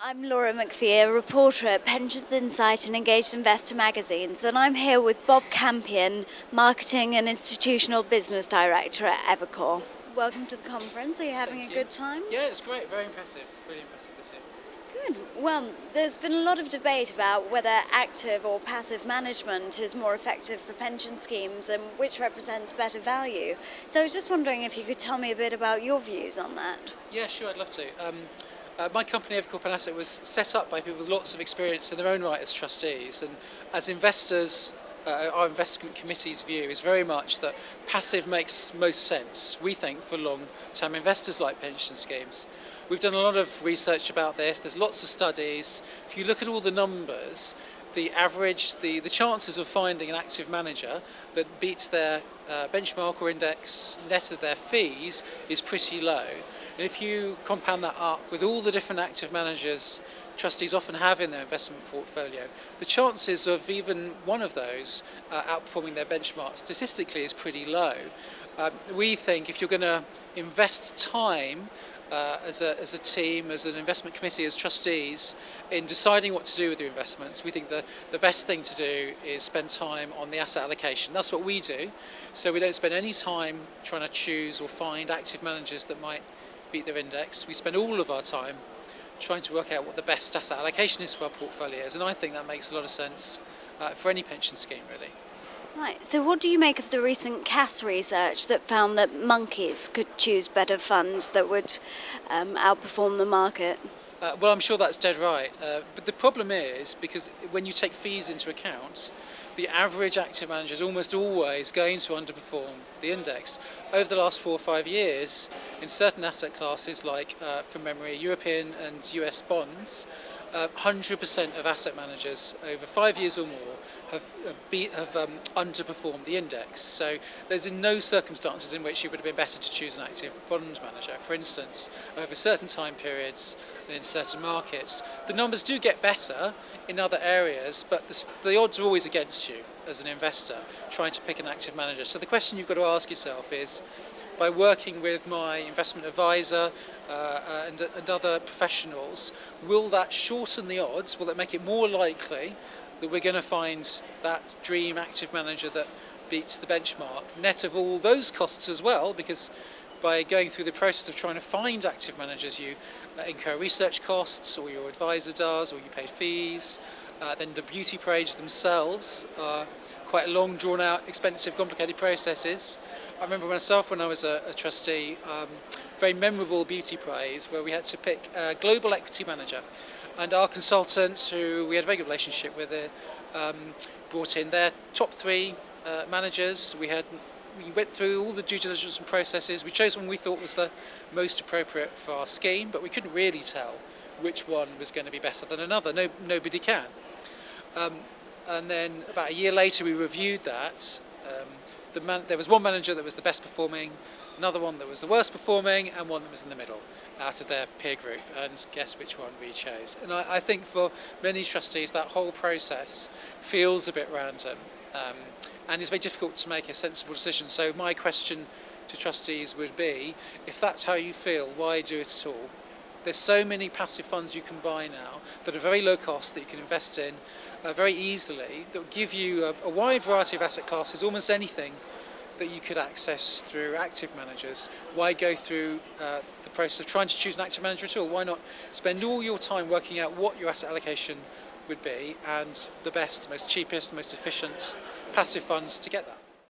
I'm Laura MacPhee, a reporter at Pensions Insight and Engaged Investor magazines, and I'm here with Bob Campion, Marketing and Institutional Business Director at Evercore. Welcome to the conference. Are you having a good time? Yeah, it's great. Very impressive. Really impressive this year. Good. Well, there's been a lot of debate about whether active or passive management is more effective for pension schemes and which represents better value. So I was just wondering if you could tell me a bit about your views on that. Yeah, sure, I'd love to. My company, Evercore Asset, was set up by people with lots of experience in their own right as trustees. And as investors, our investment committee's view is very much that passive makes most sense, we think, for long-term investors like pension schemes. We've done a lot of research about this. There's lots of studies. If you look at all the numbers, the average, the chances of finding an active manager that beats their benchmark or index net of their fees is pretty low. And if you compound that up with all the different active managers trustees often have in their investment portfolio, the chances of even one of those outperforming their benchmark statistically is pretty low. We think if you're going to invest time as a team, as an investment committee, as trustees, in deciding what to do with your investments, we think the best thing to do is spend time on the asset allocation. That's what we do. So we don't spend any time trying to choose or find active managers that might beat their index. We spend all of our time trying to work out what the best asset allocation is for our portfolios, and I think that makes a lot of sense for any pension scheme, really. Right, so what do you make of the recent CAS research that found that monkeys could choose better funds that would outperform the market? Well, I'm sure that's dead right, but the problem is, because when you take fees into account, the average active manager is almost always going to underperform the index. Over the last 4 or 5 years, in certain asset classes like, from memory, European and US bonds, 100% of asset managers over 5 years or more have underperformed the index. So there's in no circumstances in which it would have been better to choose an active bond manager. For instance, over certain time periods and in certain markets, the numbers do get better in other areas, but the odds are always against you as an investor trying to pick an active manager. So the question you've got to ask yourself is, by working with my investment advisor and other professionals, will that shorten the odds? Will it make it more likely that we're going to find that dream active manager that beats the benchmark, net of all those costs as well? Because by going through the process of trying to find active managers, you incur research costs, or your advisor does, or you pay fees. Then the beauty parades themselves are quite long, drawn-out, expensive, complicated processes. I remember myself when I was a trustee, very memorable beauty parade where we had to pick a global equity manager. And our consultant, who we had a very good relationship with, brought in their top 3 managers. We went through all the due diligence and processes. We chose one we thought was the most appropriate for our scheme, but we couldn't really tell which one was going to be better than another. Nobody can. And then about a year later, we reviewed that. There was one manager that was the best performing, another one that was the worst performing, and one that was in the middle out of their peer group. And guess which one we chose? And I think for many trustees, that whole process feels a bit random, and it's very difficult to make a sensible decision. So my question to trustees would be, if that's how you feel, why do it at all? There's so many passive funds you can buy now that are very low cost that you can invest in very easily, that will give you a wide variety of asset classes, almost anything that you could access through active managers. Why go through the process of trying to choose an active manager at all? Why not spend all your time working out what your asset allocation would be and the best, most cheapest, most efficient passive funds to get that?